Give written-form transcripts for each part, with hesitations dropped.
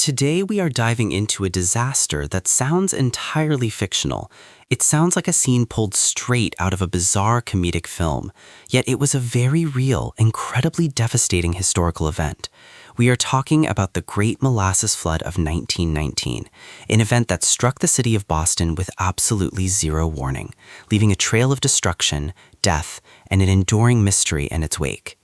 Today we are diving into a disaster that sounds entirely fictional. It sounds like a scene pulled straight out of a bizarre comedic film, yet it was a very real, incredibly devastating historical event. We are talking about the Great Molasses Flood of 1919, an event that struck the city of Boston with absolutely zero warning, leaving a trail of destruction, death, and an enduring mystery in its wake.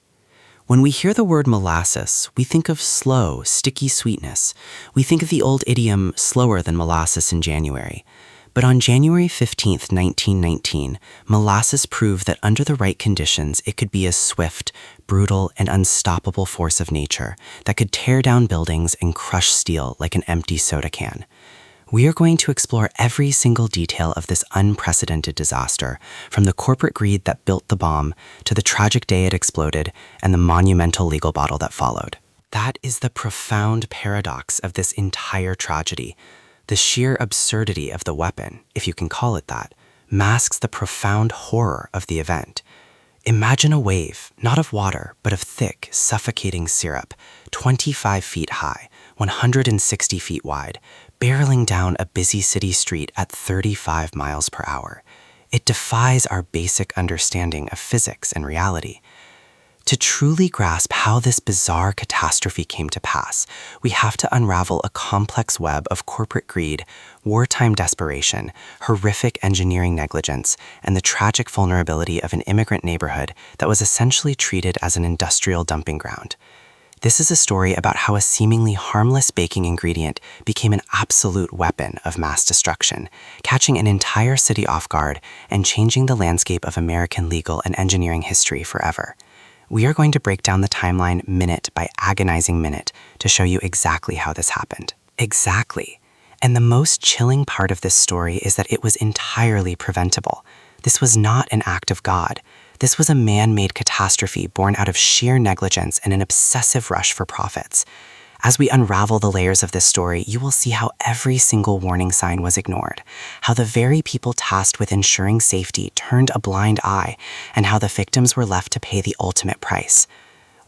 When we hear the word molasses, we think of slow, sticky sweetness. We think of the old idiom, slower than molasses in January. But on January 15, 1919, molasses proved that under the right conditions, it could be a swift, brutal, and unstoppable force of nature that could tear down buildings and crush steel like an empty soda can. We are going to explore every single detail of this unprecedented disaster, from the corporate greed that built the bomb to the tragic day it exploded and the monumental legal battle that followed. That is the profound paradox of this entire tragedy. The sheer absurdity of the weapon, if you can call it that, masks the profound horror of the event. Imagine a wave, not of water, but of thick, suffocating syrup, 25 feet high, 160 feet wide, barreling down a busy city street at 35 miles per hour. It defies our basic understanding of physics and reality. To truly grasp how this bizarre catastrophe came to pass, we have to unravel a complex web of corporate greed, wartime desperation, horrific engineering negligence, and the tragic vulnerability of an immigrant neighborhood that was essentially treated as an industrial dumping ground. This is a story about how a seemingly harmless baking ingredient became an absolute weapon of mass destruction, catching an entire city off guard and changing the landscape of American legal and engineering history forever. We are going to break down the timeline minute by agonizing minute to show you exactly how this happened. Exactly. And the most chilling part of this story is that it was entirely preventable. This was not an act of God. This was a man-made catastrophe born out of sheer negligence and an obsessive rush for profits. As we unravel the layers of this story, you will see how every single warning sign was ignored, how the very people tasked with ensuring safety turned a blind eye, and how the victims were left to pay the ultimate price.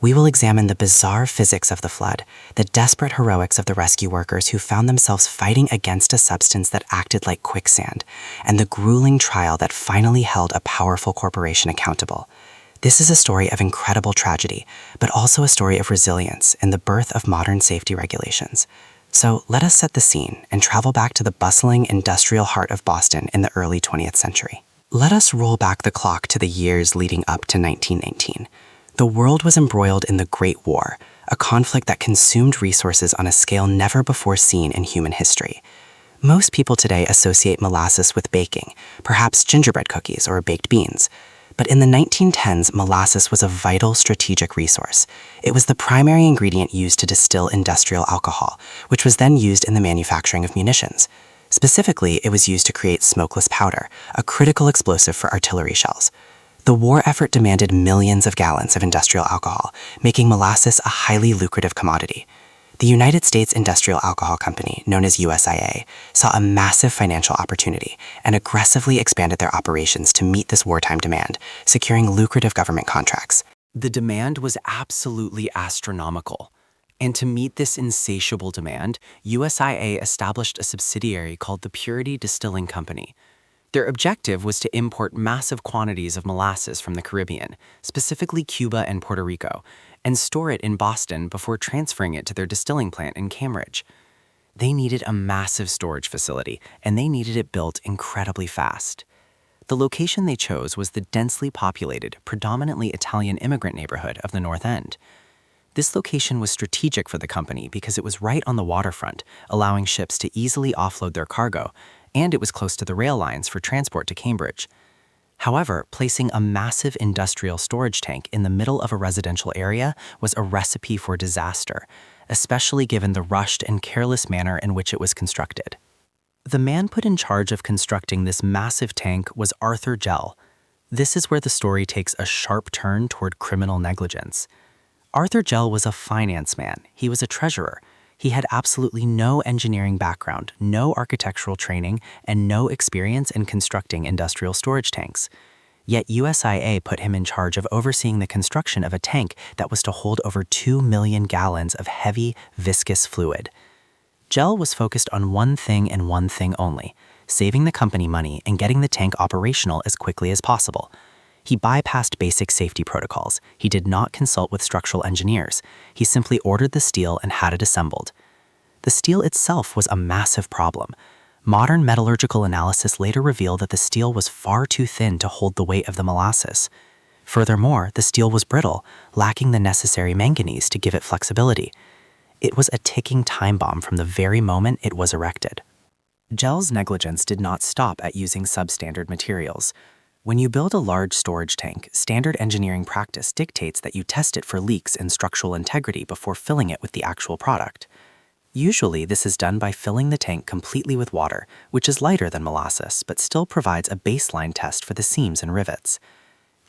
We will examine the bizarre physics of the flood, the desperate heroics of the rescue workers who found themselves fighting against a substance that acted like quicksand, and the grueling trial that finally held a powerful corporation accountable. This is a story of incredible tragedy, but also a story of resilience and the birth of modern safety regulations. So let us set the scene and travel back to the bustling industrial heart of Boston in the early 20th century. Let us roll back the clock to the years leading up to 1919. The world was embroiled in the Great War, a conflict that consumed resources on a scale never before seen in human history. Most people today associate molasses with baking, perhaps gingerbread cookies or baked beans. But in the 1910s, molasses was a vital strategic resource. It was the primary ingredient used to distill industrial alcohol, which was then used in the manufacturing of munitions. Specifically, it was used to create smokeless powder, a critical explosive for artillery shells. The war effort demanded millions of gallons of industrial alcohol, making molasses a highly lucrative commodity. The United States Industrial Alcohol Company, known as USIA, saw a massive financial opportunity and aggressively expanded their operations to meet this wartime demand, securing lucrative government contracts. The demand was absolutely astronomical. And to meet this insatiable demand, USIA established a subsidiary called the Purity Distilling Company. Their objective was to import massive quantities of molasses from the Caribbean, specifically Cuba and Puerto Rico, and store it in Boston before transferring it to their distilling plant in Cambridge. They needed a massive storage facility, and they needed it built incredibly fast. The location they chose was the densely populated, predominantly Italian immigrant neighborhood of the North End. This location was strategic for the company because it was right on the waterfront, allowing ships to easily offload their cargo, and it was close to the rail lines for transport to Cambridge. However, placing a massive industrial storage tank in the middle of a residential area was a recipe for disaster, especially given the rushed and careless manner in which it was constructed. The man put in charge of constructing this massive tank was Arthur Gell. This is where the story takes a sharp turn toward criminal negligence. Arthur Gell was a finance man. He was a treasurer. He had absolutely no engineering background, no architectural training, and no experience in constructing industrial storage tanks. Yet USIA put him in charge of overseeing the construction of a tank that was to hold over 2 million gallons of heavy, viscous fluid. Gel was focused on one thing and one thing only: saving the company money and getting the tank operational as quickly as possible. He bypassed basic safety protocols. He did not consult with structural engineers. He simply ordered the steel and had it assembled. The steel itself was a massive problem. Modern metallurgical analysis later revealed that the steel was far too thin to hold the weight of the molasses. Furthermore, the steel was brittle, lacking the necessary manganese to give it flexibility. It was a ticking time bomb from the very moment it was erected. Gel's negligence did not stop at using substandard materials. When you build a large storage tank, standard engineering practice dictates that you test it for leaks and structural integrity before filling it with the actual product. Usually, this is done by filling the tank completely with water, which is lighter than molasses, but still provides a baseline test for the seams and rivets.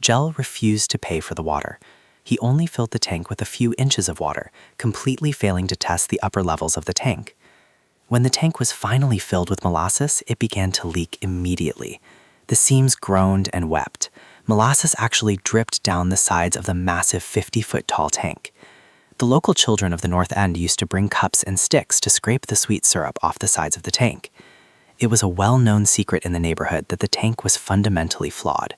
Gel refused to pay for the water. He only filled the tank with a few inches of water, completely failing to test the upper levels of the tank. When the tank was finally filled with molasses, it began to leak immediately. The seams groaned and wept. Molasses actually dripped down the sides of the massive 50-foot-tall tank. The local children of the North End used to bring cups and sticks to scrape the sweet syrup off the sides of the tank. It was a well-known secret in the neighborhood that the tank was fundamentally flawed.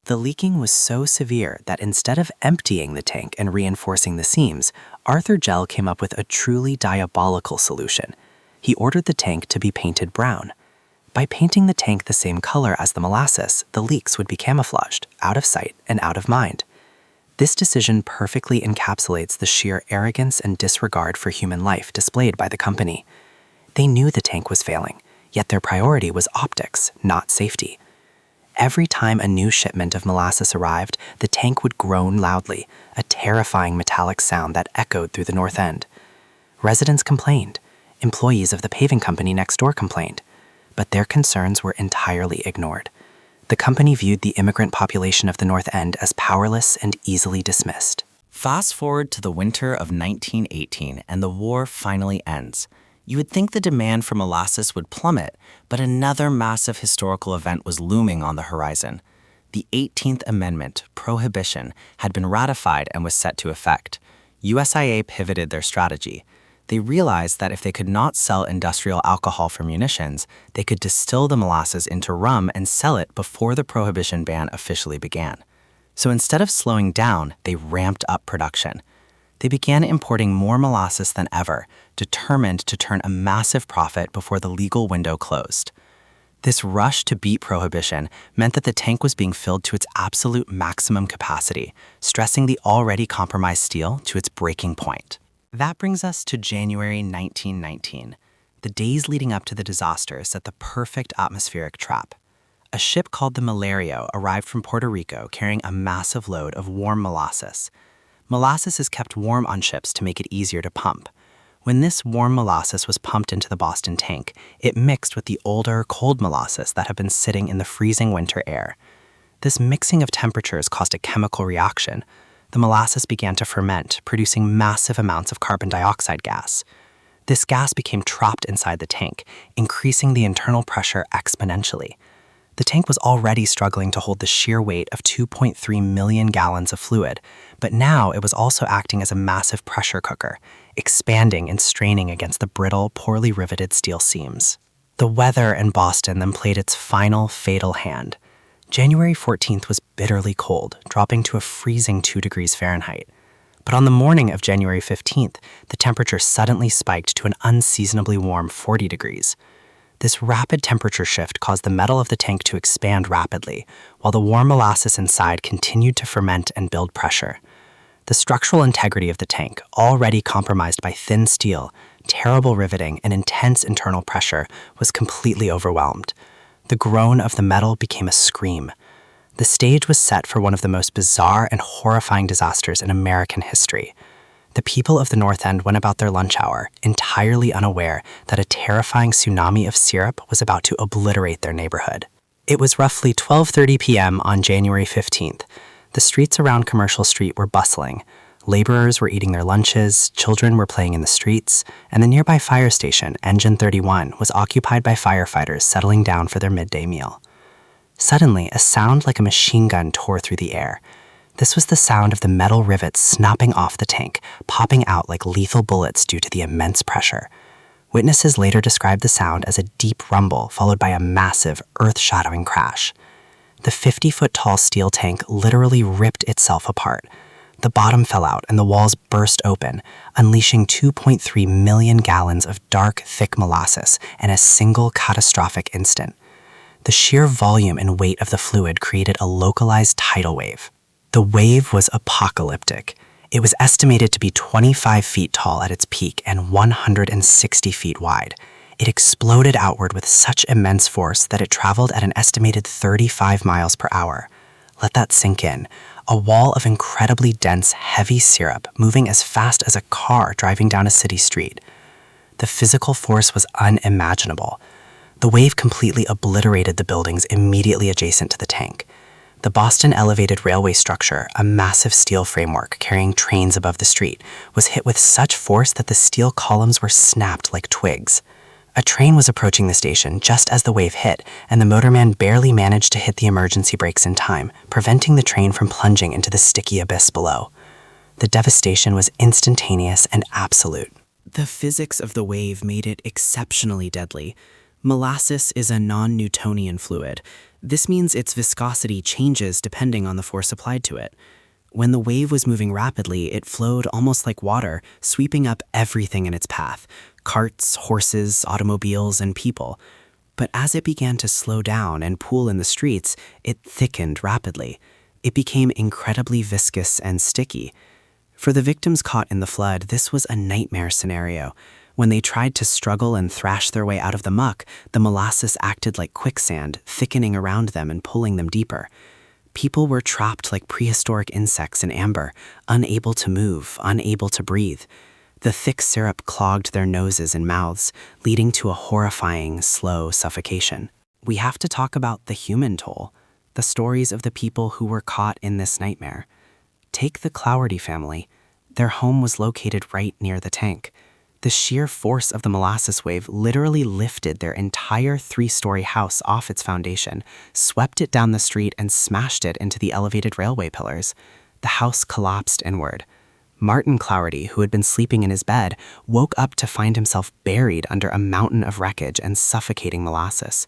The leaking was so severe that instead of emptying the tank and reinforcing the seams, Arthur Gel came up with a truly diabolical solution. He ordered the tank to be painted brown. By painting the tank the same color as the molasses, the leaks would be camouflaged, out of sight and out of mind. This decision perfectly encapsulates the sheer arrogance and disregard for human life displayed by the company. They knew the tank was failing, yet their priority was optics, not safety. Every time a new shipment of molasses arrived, the tank would groan loudly, a terrifying metallic sound that echoed through the North End. Residents complained. Employees of the paving company next door complained. But their concerns were entirely ignored. The company viewed the immigrant population of the North End as powerless and easily dismissed. Fast forward to the winter of 1918, and the war finally ends. You would think the demand for molasses would plummet, but another massive historical event was looming on the horizon. The 18th Amendment, Prohibition, had been ratified and was set to effect. USIA pivoted their strategy. They realized that if they could not sell industrial alcohol for munitions, they could distill the molasses into rum and sell it before the Prohibition ban officially began. So instead of slowing down, they ramped up production. They began importing more molasses than ever, determined to turn a massive profit before the legal window closed. This rush to beat Prohibition meant that the tank was being filled to its absolute maximum capacity, stressing the already compromised steel to its breaking point. That brings us to January 1919. The days leading up to the disaster set the perfect atmospheric trap. A ship called the Malario arrived from Puerto Rico carrying a massive load of warm molasses. Molasses is kept warm on ships to make it easier to pump. When this warm molasses was pumped into the Boston tank, it mixed with the older, cold molasses that had been sitting in the freezing winter air. This mixing of temperatures caused a chemical reaction. The molasses began to ferment, producing massive amounts of carbon dioxide gas. This gas became trapped inside the tank, increasing the internal pressure exponentially. The tank was already struggling to hold the sheer weight of 2.3 million gallons of fluid, but now it was also acting as a massive pressure cooker, expanding and straining against the brittle, poorly riveted steel seams. The weather in Boston then played its final fatal hand. January 14th was bitterly cold, dropping to a freezing 2 degrees Fahrenheit. But on the morning of January 15th, the temperature suddenly spiked to an unseasonably warm 40 degrees. This rapid temperature shift caused the metal of the tank to expand rapidly, while the warm molasses inside continued to ferment and build pressure. The structural integrity of the tank, already compromised by thin steel, terrible riveting, and intense internal pressure, was completely overwhelmed. The groan of the metal became a scream. The stage was set for one of the most bizarre and horrifying disasters in American history. The people of the North End went about their lunch hour, entirely unaware that a terrifying tsunami of syrup was about to obliterate their neighborhood. It was roughly 12:30 p.m. on January 15th. The streets around Commercial Street were bustling. Laborers were eating their lunches, children were playing in the streets, and the nearby fire station, Engine 31, was occupied by firefighters settling down for their midday meal. Suddenly, a sound like a machine gun tore through the air. This was the sound of the metal rivets snapping off the tank, popping out like lethal bullets due to the immense pressure. Witnesses later described the sound as a deep rumble followed by a massive, earth-shattering crash. The 50-foot-tall steel tank literally ripped itself apart. The bottom fell out and the walls burst open, unleashing 2.3 million gallons of dark, thick molasses in a single catastrophic instant. The sheer volume and weight of the fluid created a localized tidal wave. The wave was apocalyptic. It was estimated to be 25 feet tall at its peak and 160 feet wide. It exploded outward with such immense force that it traveled at an estimated 35 miles per hour. Let that sink in. A wall of incredibly dense, heavy syrup moving as fast as a car driving down a city street. The physical force was unimaginable. The wave completely obliterated the buildings immediately adjacent to the tank. The Boston Elevated Railway structure, a massive steel framework carrying trains above the street, was hit with such force that the steel columns were snapped like twigs. A train was approaching the station just as the wave hit, and the motorman barely managed to hit the emergency brakes in time, preventing the train from plunging into the sticky abyss below. The devastation was instantaneous and absolute. The physics of the wave made it exceptionally deadly. Molasses is a non-Newtonian fluid. This means its viscosity changes depending on the force applied to it. When the wave was moving rapidly, it flowed almost like water, sweeping up everything in its path: carts, horses, automobiles, and people. But as it began to slow down and pool in the streets, it thickened rapidly. It became incredibly viscous and sticky. For the victims caught in the flood, this was a nightmare scenario. When they tried to struggle and thrash their way out of the muck, the molasses acted like quicksand, thickening around them and pulling them deeper. People were trapped like prehistoric insects in amber, unable to move, unable to breathe. The thick syrup clogged their noses and mouths, leading to a horrifying, slow suffocation. We have to talk about the human toll, the stories of the people who were caught in this nightmare. Take the Clougherty family. Their home was located right near the tank. The sheer force of the molasses wave literally lifted their entire 3-story house off its foundation, swept it down the street, and smashed it into the elevated railway pillars. The house collapsed inward. Martin Clougherty, who had been sleeping in his bed, woke up to find himself buried under a mountain of wreckage and suffocating molasses.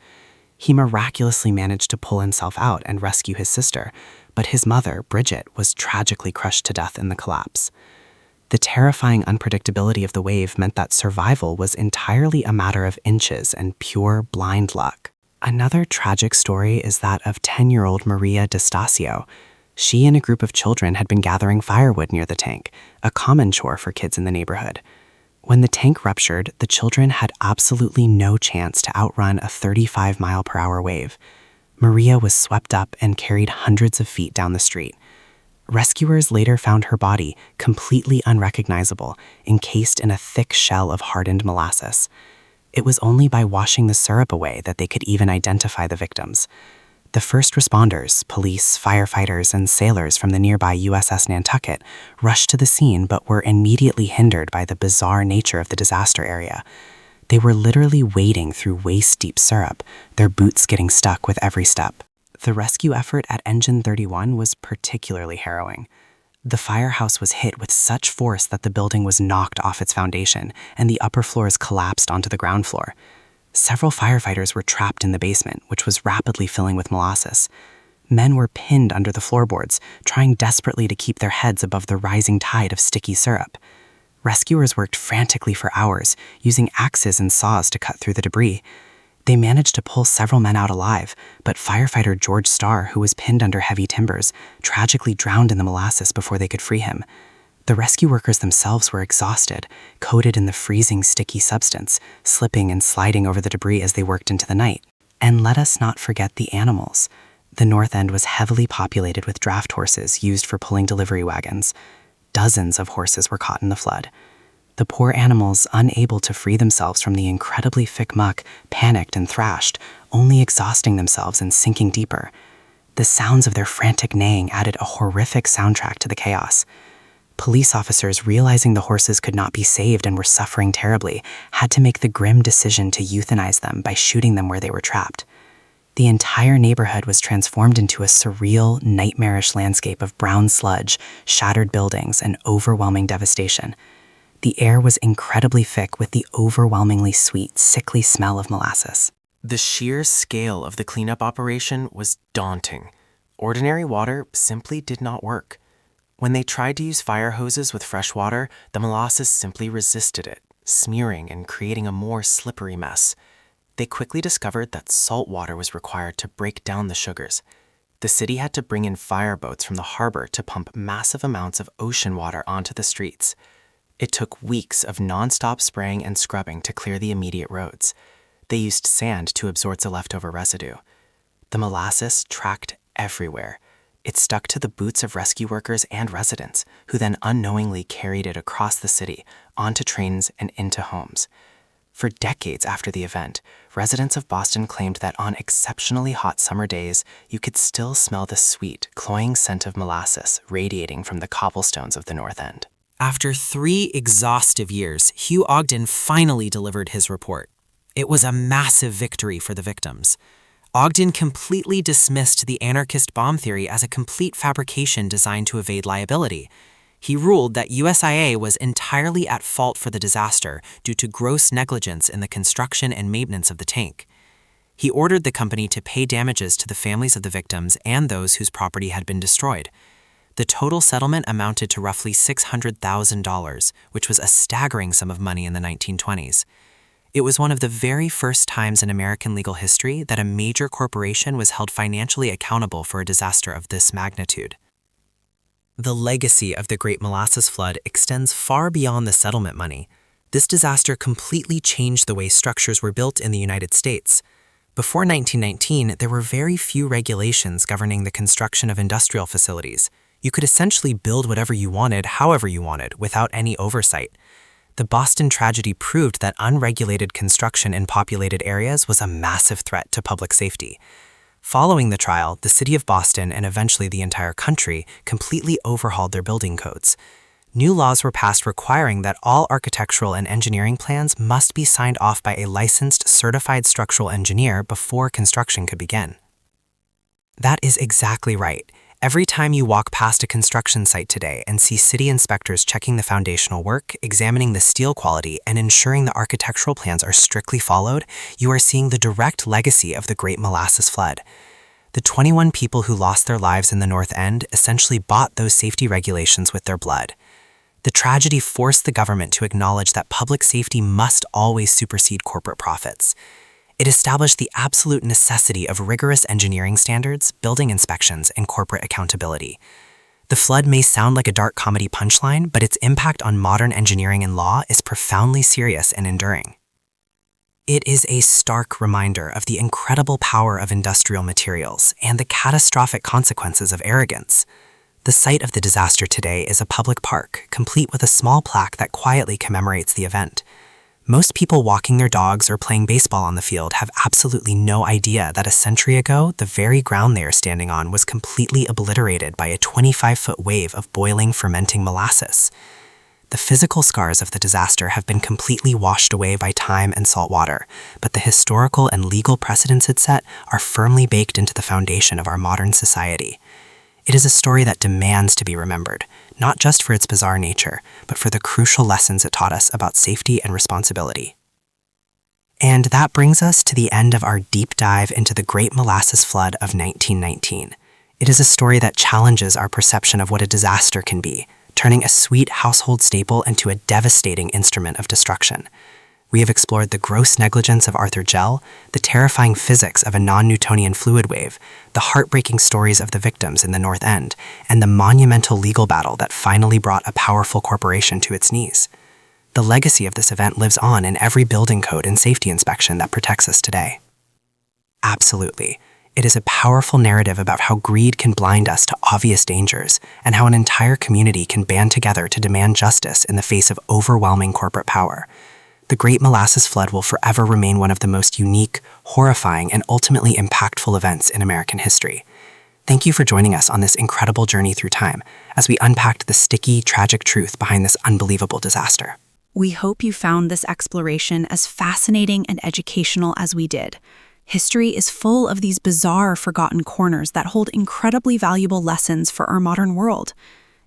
He miraculously managed to pull himself out and rescue his sister, but his mother, Bridget, was tragically crushed to death in the collapse. The terrifying unpredictability of the wave meant that survival was entirely a matter of inches and pure blind luck. Another tragic story is that of 10-year-old Maria DeStasio. She and a group of children had been gathering firewood near the tank, a common chore for kids in the neighborhood. When the tank ruptured, the children had absolutely no chance to outrun a 35-mile-per-hour wave. Maria was swept up and carried hundreds of feet down the street. Rescuers later found her body, completely unrecognizable, encased in a thick shell of hardened molasses. It was only by washing the syrup away that they could even identify the victims. The first responders, police, firefighters, and sailors from the nearby USS Nantucket, rushed to the scene but were immediately hindered by the bizarre nature of the disaster area. They were literally wading through waist-deep syrup, their boots getting stuck with every step. The rescue effort at Engine 31 was particularly harrowing. The firehouse was hit with such force that the building was knocked off its foundation, and the upper floors collapsed onto the ground floor. Several firefighters were trapped in the basement, which was rapidly filling with molasses. Men were pinned under the floorboards, trying desperately to keep their heads above the rising tide of sticky syrup. Rescuers worked frantically for hours, using axes and saws to cut through the debris. They managed to pull several men out alive, but firefighter George Starr, who was pinned under heavy timbers, tragically drowned in the molasses before they could free him. The rescue workers themselves were exhausted, coated in the freezing, sticky substance, slipping and sliding over the debris as they worked into the night. And let us not forget the animals. The North End was heavily populated with draft horses used for pulling delivery wagons. Dozens of horses were caught in the flood. The poor animals, unable to free themselves from the incredibly thick muck, panicked and thrashed, only exhausting themselves and sinking deeper. The sounds of their frantic neighing added a horrific soundtrack to the chaos. Police officers, realizing the horses could not be saved and were suffering terribly, had to make the grim decision to euthanize them by shooting them where they were trapped. The entire neighborhood was transformed into a surreal, nightmarish landscape of brown sludge, shattered buildings, and overwhelming devastation. The air was incredibly thick with the overwhelmingly sweet, sickly smell of molasses. The sheer scale of the cleanup operation was daunting. Ordinary water simply did not work. When they tried to use fire hoses with fresh water, the molasses simply resisted it, smearing and creating a more slippery mess. They quickly discovered that salt water was required to break down the sugars. The city had to bring in fireboats from the harbor to pump massive amounts of ocean water onto the streets. It took weeks of nonstop spraying and scrubbing to clear the immediate roads. They used sand to absorb the leftover residue. The molasses tracked everywhere. It stuck to the boots of rescue workers and residents, who then unknowingly carried it across the city, onto trains and into homes. For decades after the event, residents of Boston claimed that on exceptionally hot summer days, you could still smell the sweet, cloying scent of molasses radiating from the cobblestones of the North End. After 3 exhaustive years, Hugh Ogden finally delivered his report. It was a massive victory for the victims. Ogden completely dismissed the anarchist bomb theory as a complete fabrication designed to evade liability. He ruled that USIA was entirely at fault for the disaster due to gross negligence in the construction and maintenance of the tank. He ordered the company to pay damages to the families of the victims and those whose property had been destroyed. The total settlement amounted to roughly $600,000, which was a staggering sum of money in the 1920s. It was one of the very first times in American legal history that a major corporation was held financially accountable for a disaster of this magnitude. The legacy of the Great Molasses Flood extends far beyond the settlement money. This disaster completely changed the way structures were built in the United States. Before 1919, there were very few regulations governing the construction of industrial facilities. You could essentially build whatever you wanted, however you wanted, without any oversight. The Boston tragedy proved that unregulated construction in populated areas was a massive threat to public safety. Following the trial, the city of Boston and eventually the entire country completely overhauled their building codes. New laws were passed requiring that all architectural and engineering plans must be signed off by a licensed, certified structural engineer before construction could begin. That is exactly right. Every time you walk past a construction site today and see city inspectors checking the foundational work, examining the steel quality, and ensuring the architectural plans are strictly followed, you are seeing the direct legacy of the Great Molasses Flood. The 21 people who lost their lives in the North End essentially bought those safety regulations with their blood. The tragedy forced the government to acknowledge that public safety must always supersede corporate profits. It established the absolute necessity of rigorous engineering standards, building inspections, and corporate accountability. The flood may sound like a dark comedy punchline, but its impact on modern engineering and law is profoundly serious and enduring. It is a stark reminder of the incredible power of industrial materials and the catastrophic consequences of arrogance. The site of the disaster today is a public park, complete with a small plaque that quietly commemorates the event. Most people walking their dogs or playing baseball on the field have absolutely no idea that a century ago, the very ground they are standing on was completely obliterated by a 25-foot wave of boiling, fermenting molasses. The physical scars of the disaster have been completely washed away by time and salt water, but the historical and legal precedents it set are firmly baked into the foundation of our modern society. It is a story that demands to be remembered, not just for its bizarre nature, but for the crucial lessons it taught us about safety and responsibility. And that brings us to the end of our deep dive into the Great Molasses Flood of 1919. It is a story that challenges our perception of what a disaster can be, turning a sweet household staple into a devastating instrument of destruction. We have explored the gross negligence of Arthur Gell, the terrifying physics of a non-Newtonian fluid wave, the heartbreaking stories of the victims in the North End, and the monumental legal battle that finally brought a powerful corporation to its knees. The legacy of this event lives on in every building code and safety inspection that protects us today. Absolutely. It is a powerful narrative about how greed can blind us to obvious dangers, and how an entire community can band together to demand justice in the face of overwhelming corporate power. The Great Molasses Flood will forever remain one of the most unique, horrifying, and ultimately impactful events in American history. Thank you for joining us on this incredible journey through time as we unpacked the sticky, tragic truth behind this unbelievable disaster. We hope you found this exploration as fascinating and educational as we did. History is full of these bizarre, forgotten corners that hold incredibly valuable lessons for our modern world.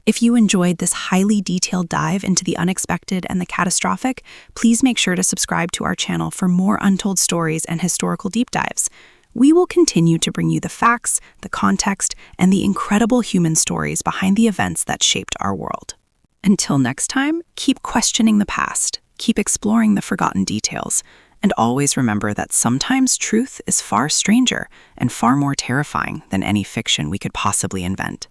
If you enjoyed this highly detailed dive into the unexpected and the catastrophic, please make sure to subscribe to our channel for more untold stories and historical deep dives. We will continue to bring you the facts, the context, and the incredible human stories behind the events that shaped our world. Until next time, keep questioning the past, keep exploring the forgotten details, and always remember that sometimes truth is far stranger and far more terrifying than any fiction we could possibly invent.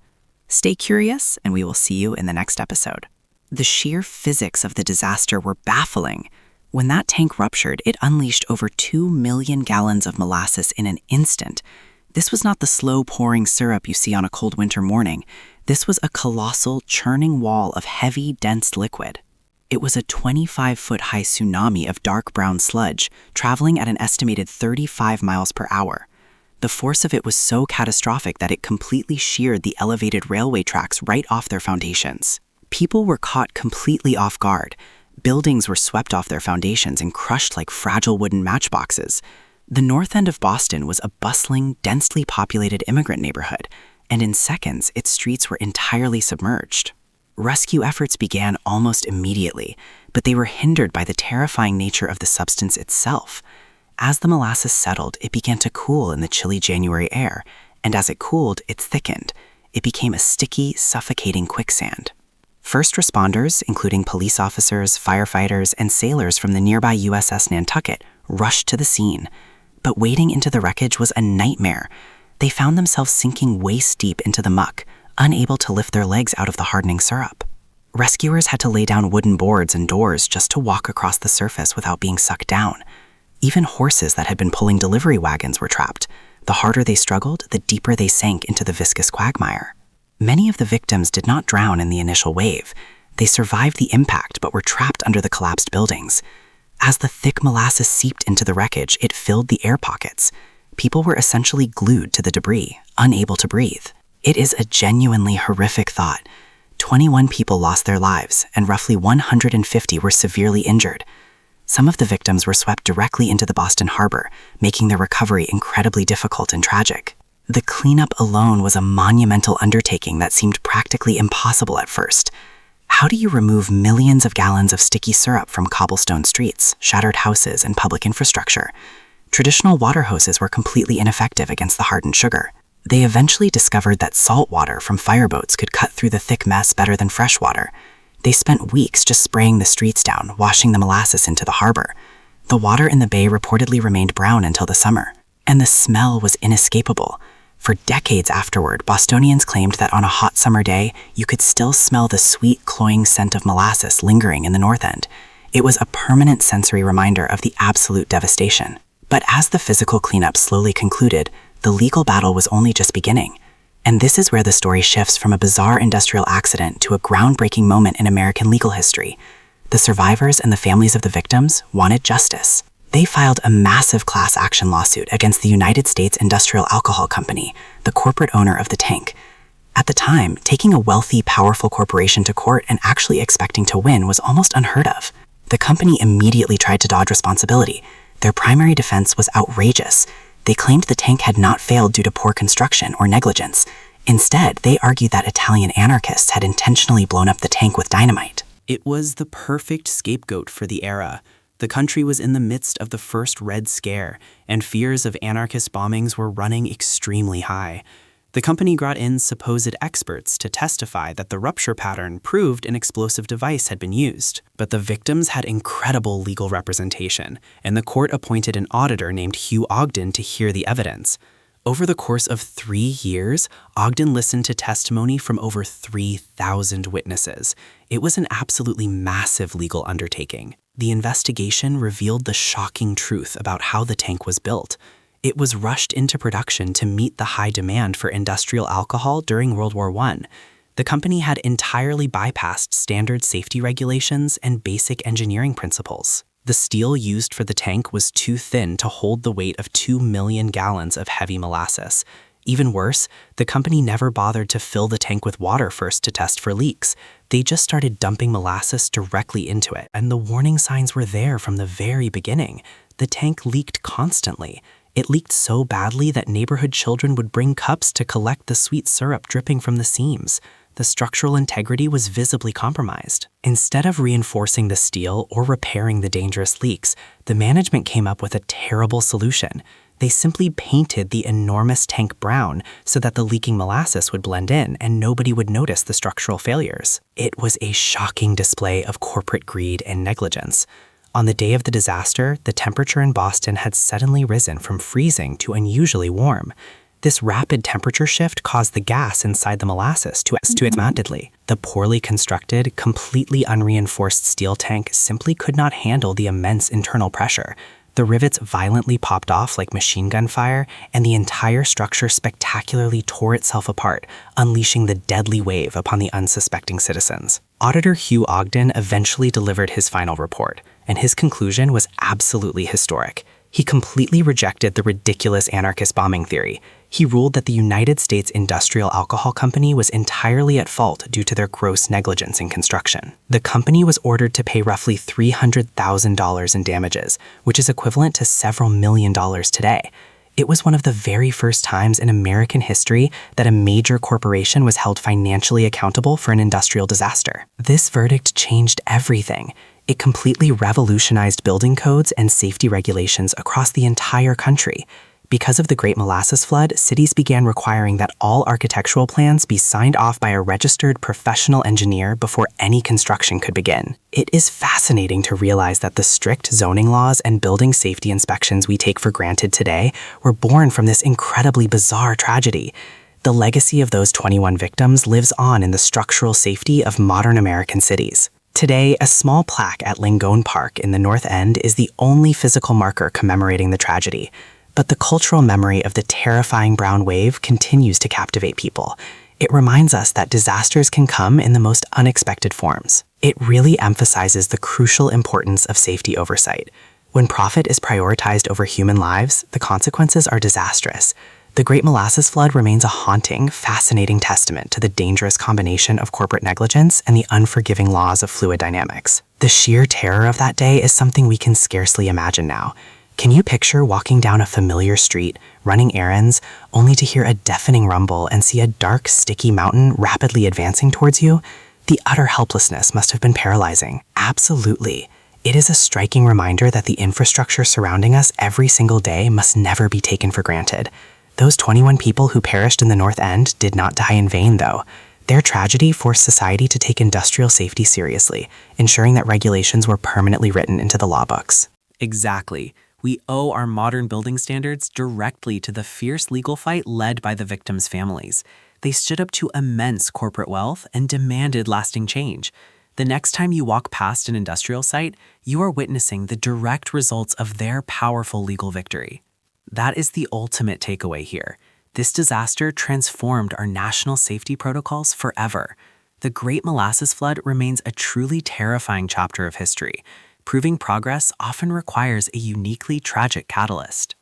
Stay curious, and we will see you in the next episode. The sheer physics of the disaster were baffling. When that tank ruptured, it unleashed over 2 million gallons of molasses in an instant. This was not the slow-pouring syrup you see on a cold winter morning. This was a colossal, churning wall of heavy, dense liquid. It was a 25-foot-high tsunami of dark brown sludge, traveling at an estimated 35 miles per hour. The force of it was so catastrophic that it completely sheared the elevated railway tracks right off their foundations. People were caught completely off guard. Buildings were swept off their foundations and crushed like fragile wooden matchboxes. The north end of Boston was a bustling, densely populated immigrant neighborhood, and in seconds, its streets were entirely submerged. Rescue efforts began almost immediately, but they were hindered by the terrifying nature of the substance itself. As the molasses settled, it began to cool in the chilly January air, and as it cooled, it thickened. It became a sticky, suffocating quicksand. First responders, including police officers, firefighters, and sailors from the nearby USS Nantucket, rushed to the scene. But wading into the wreckage was a nightmare. They found themselves sinking waist-deep into the muck, unable to lift their legs out of the hardening syrup. Rescuers had to lay down wooden boards and doors just to walk across the surface without being sucked down. Even horses that had been pulling delivery wagons were trapped. The harder they struggled, the deeper they sank into the viscous quagmire. Many of the victims did not drown in the initial wave. They survived the impact but were trapped under the collapsed buildings. As the thick molasses seeped into the wreckage, it filled the air pockets. People were essentially glued to the debris, unable to breathe. It is a genuinely horrific thought. 21 people lost their lives, and roughly 150 were severely injured. Some of the victims were swept directly into the Boston Harbor, making their recovery incredibly difficult and tragic. The cleanup alone was a monumental undertaking that seemed practically impossible at first. How do you remove millions of gallons of sticky syrup from cobblestone streets, shattered houses, and public infrastructure? Traditional water hoses were completely ineffective against the hardened sugar. They eventually discovered that salt water from fireboats could cut through the thick mess better than fresh water. They spent weeks just spraying the streets down, washing the molasses into the harbor. The water in the bay reportedly remained brown until the summer, and the smell was inescapable. For decades afterward, Bostonians claimed that on a hot summer day, you could still smell the sweet, cloying scent of molasses lingering in the north end. It was a permanent sensory reminder of the absolute devastation. But as the physical cleanup slowly concluded, the legal battle was only just beginning. And this is where the story shifts from a bizarre industrial accident to a groundbreaking moment in American legal history. The survivors and the families of the victims wanted justice. They filed a massive class action lawsuit against the United States Industrial Alcohol Company, the corporate owner of the tank. At the time, taking a wealthy, powerful corporation to court and actually expecting to win was almost unheard of. The company immediately tried to dodge responsibility. Their primary defense was outrageous. They claimed the tank had not failed due to poor construction or negligence. Instead, they argued that Italian anarchists had intentionally blown up the tank with dynamite. It was the perfect scapegoat for the era. The country was in the midst of the first Red Scare, and fears of anarchist bombings were running extremely high. The company brought in supposed experts to testify that the rupture pattern proved an explosive device had been used. But the victims had incredible legal representation, and the court appointed an auditor named Hugh Ogden to hear the evidence. Over the course of 3 years, Ogden listened to testimony from over 3,000 witnesses. It was an absolutely massive legal undertaking. The investigation revealed the shocking truth about how the tank was built. It was rushed into production to meet the high demand for industrial alcohol during World War I. The company had entirely bypassed standard safety regulations and basic engineering principles. The steel used for the tank was too thin to hold the weight of 2 million gallons of heavy molasses. Even worse, the company never bothered to fill the tank with water first to test for leaks. They just started dumping molasses directly into it, and the warning signs were there from the very beginning. The tank leaked constantly. It leaked so badly that neighborhood children would bring cups to collect the sweet syrup dripping from the seams. the structural integrity was visibly compromised. Instead of reinforcing the steel or repairing the dangerous leaks, the management came up with a terrible solution. They simply painted the enormous tank brown so that the leaking molasses would blend in and nobody would notice the structural failures. It was a shocking display of corporate greed and negligence. On the day of the disaster, the temperature in Boston had suddenly risen from freezing to unusually warm. This rapid temperature shift caused the gas inside the molasses to expand. The poorly constructed, completely unreinforced steel tank simply could not handle the immense internal pressure. The rivets violently popped off like machine gun fire, and the entire structure spectacularly tore itself apart, unleashing the deadly wave upon the unsuspecting citizens. Auditor Hugh Ogden eventually delivered his final report, and his conclusion was absolutely historic. He completely rejected the ridiculous anarchist bombing theory. He ruled that the United States Industrial Alcohol Company was entirely at fault due to their gross negligence in construction. The company was ordered to pay roughly $300,000 in damages, which is equivalent to several $1,000,000 today. It was one of the very first times in American history that a major corporation was held financially accountable for an industrial disaster. This verdict changed everything. It completely revolutionized building codes and safety regulations across the entire country. Because of the Great Molasses Flood, cities began requiring that all architectural plans be signed off by a registered professional engineer before any construction could begin. It is fascinating to realize that the strict zoning laws and building safety inspections we take for granted today were born from this incredibly bizarre tragedy. The legacy of those 21 victims lives on in the structural safety of modern American cities. Today, a small plaque at Langone Park in the North End is the only physical marker commemorating the tragedy. But the cultural memory of the terrifying brown wave continues to captivate people. It reminds us that disasters can come in the most unexpected forms. It really emphasizes the crucial importance of safety oversight. When profit is prioritized over human lives, the consequences are disastrous. The Great Molasses Flood remains a haunting, fascinating testament to the dangerous combination of corporate negligence and the unforgiving laws of fluid dynamics. The sheer terror of that day is something we can scarcely imagine now. Can you picture walking down a familiar street, running errands, only to hear a deafening rumble and see a dark, sticky mountain rapidly advancing towards you? The utter helplessness must have been paralyzing. Absolutely. It is a striking reminder that the infrastructure surrounding us every single day must never be taken for granted. Those 21 people who perished in the North End did not die in vain, though. Their tragedy forced society to take industrial safety seriously, ensuring that regulations were permanently written into the law books. Exactly. We owe our modern building standards directly to the fierce legal fight led by the victims' families. They stood up to immense corporate wealth and demanded lasting change. The next time you walk past an industrial site, you are witnessing the direct results of their powerful legal victory. That is the ultimate takeaway here. This disaster transformed our national safety protocols forever. The Great Molasses Flood remains a truly terrifying chapter of history. Proving progress often requires a uniquely tragic catalyst.